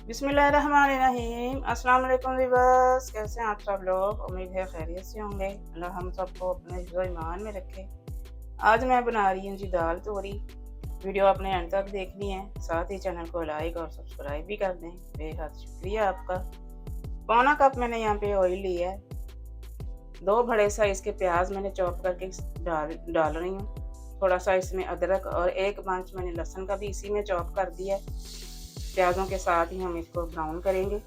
बिस्मिल्लाहिर्रहमानिर्रहीम। अस्सलाम वालेकुम व्यूअर्स, कैसे हैं आप सब लोग? उम्मीद है खैरियत से होंगे। अल्लाह हम सबको अपने हिफ्ज़ व ईमान में रखे। आज मैं बना रही हूँ जी दाल तोरी। वीडियो आपने अंत तक देखनी है, साथ ही चैनल को लाइक और सब्सक्राइब भी कर दें। बेहद शुक्रिया आपका। पौना कप मैंने यहाँ पे ऑयल लिया है। 2 बड़े साइज़ के प्याज मैंने चॉप करके डाल रही हूँ। थोड़ा सा इसमें अदरक और 1 इंच मैंने लहसुन का भी इसी में चॉप कर दिया है। प्याज़ों के साथ ही हम इसको ब्राउन करेंगे।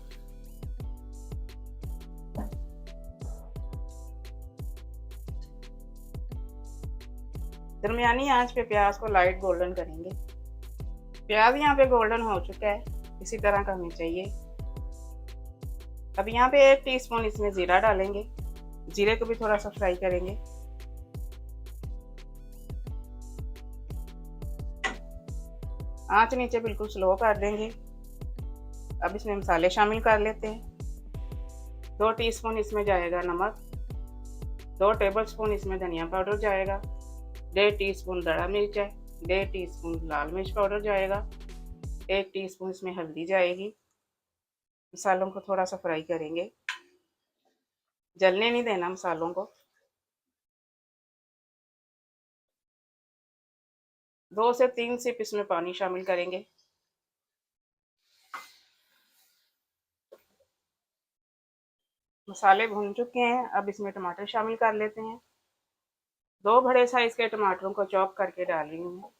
दरमियानी आंच पे प्याज को लाइट गोल्डन करेंगे। प्याज यहाँ पे गोल्डन हो चुका है, इसी तरह का हमें चाहिए। अब यहाँ पे 1 टीस्पून इसमें जीरा डालेंगे। जीरे को भी थोड़ा सा फ्राई करेंगे। आंच नीचे बिल्कुल स्लो कर देंगे। अब इसमें मसाले शामिल कर लेते हैं। 2 टीस्पून इसमें जाएगा नमक, 2 टेबलस्पून इसमें धनिया पाउडर जाएगा, 1.5 टीस्पून दड़ा मिर्च है, 1.5 टीस्पून लाल मिर्च पाउडर जाएगा, 1 टीस्पून इसमें हल्दी जाएगी। मसालों को थोड़ा सा फ्राई करेंगे, जलने नहीं देना मसालों को। 2 से 3 सिप इसमें पानी शामिल करेंगे। मसाले भून चुके हैं, अब इसमें टमाटर शामिल कर लेते हैं। 2 बड़े साइज के टमाटरों को चॉप करके डाल रही हूँ।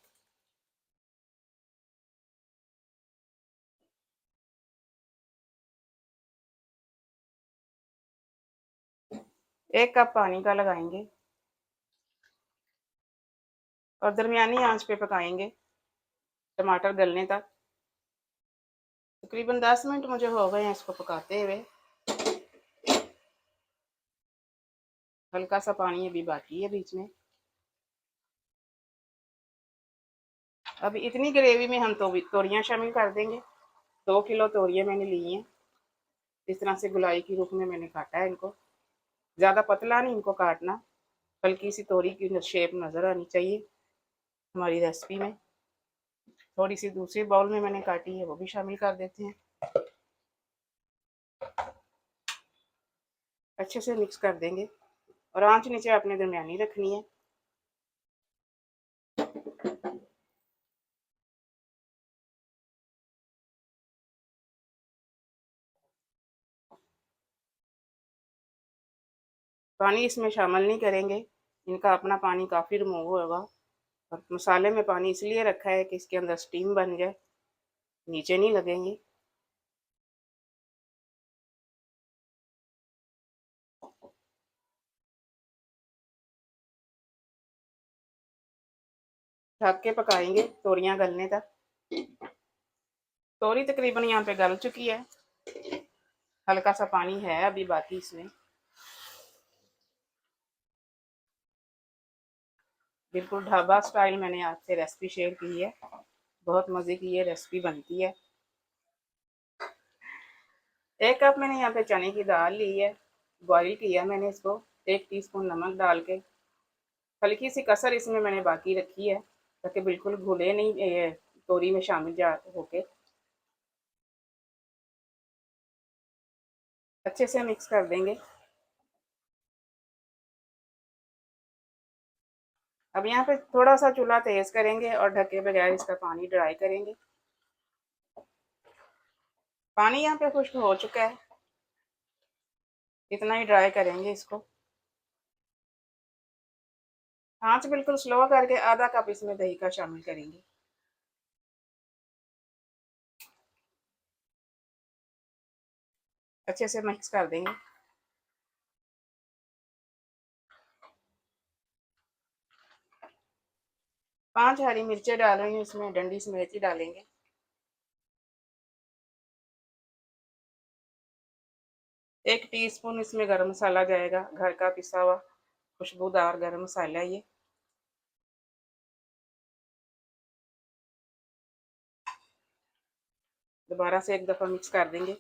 एक कप पानी का लगाएंगे और दरमियानी आंच पे पकाएंगे टमाटर गलने तक। तकरीबन 10 मिनट मुझे हो गए हैं इसको पकाते हुए। हल्का सा पानी अभी बाकी है बीच में। अब इतनी ग्रेवी में हम तोरियां शामिल कर देंगे। 2 किलो तोरियां मैंने ली हैं। इस तरह से गुलाई की रूप में मैंने काटा है इनको। ज़्यादा पतला नहीं इनको काटना, हल्की सी तोरी की शेप नज़र आनी चाहिए हमारी रेसिपी में। थोड़ी सी दूसरी बाउल में मैंने काटी है, वो भी शामिल कर देते हैं। अच्छे से मिक्स कर देंगे और आंच नीचे आपने दरमियानी रखनी है। पानी इसमें शामिल नहीं करेंगे, इनका अपना पानी काफ़ी रिमूव होगा। और मसाले में पानी इसलिए रखा है कि इसके अंदर स्टीम बन जाए, नीचे नहीं लगेंगी। ढक के पकाएंगे तोरियां गलने तक। तोरी तकरीबन यहाँ पे गल चुकी है, हल्का सा पानी है अभी बाकी इसमें। बिल्कुल ढाबा स्टाइल मैंने आपसे रेसिपी शेयर की है। बहुत मज़े की ये रेसिपी बनती है। 1 कप मैंने यहाँ पे चने की दाल ली है, बॉईल किया मैंने इसको। 1 टीस्पून नमक डाल के हल्की सी कसर इसमें मैंने बाकी रखी है ताकि बिल्कुल घुले नहीं, ये तोरी में शामिल जा होके। अच्छे से मिक्स कर देंगे। अब यहाँ पे थोड़ा सा चूल्हा तेज करेंगे और ढके बगैर इसका पानी ड्राई करेंगे। पानी यहाँ पे खुश्क हो चुका है, इतना ही ड्राई करेंगे इसको। आंच बिल्कुल स्लो करके आधा कप इसमें दही का शामिल करेंगे। अच्छे से मिक्स कर देंगे। 5 हरी मिर्चें डाल रही हूँ इसमें, डंडी समेत ही डालेंगे। 1 टीस्पून इसमें गरम मसाला जाएगा, घर का पिसा हुआ खुशबूदार गरम मसाला ये। दोबारा से एक दफ़ा मिक्स कर देंगे।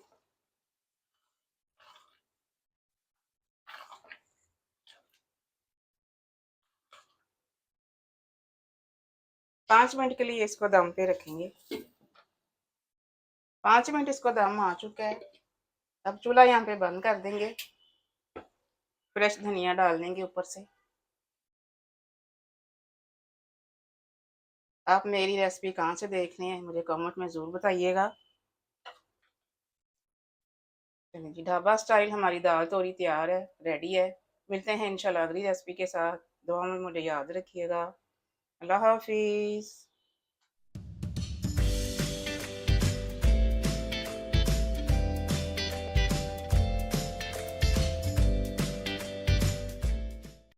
5 मिनट के लिए इसको दम पे रखेंगे। 5 मिनट इसको दम आ चुका है। अब चूल्हा यहाँ पे बंद कर देंगे। फ्रेश धनिया डाल देंगे ऊपर से। आप मेरी रेसिपी कहाँ से देख रहे हैं मुझे कमेंट में ज़रूर बताइएगा। चलिए जी, ढाबा स्टाइल हमारी दाल तोरी तैयार है, रेडी है। मिलते हैं इंशाल्लाह अगली रेसिपी के साथ। दुआ में मुझे याद रखिएगा। अल्लाह हाफिज़।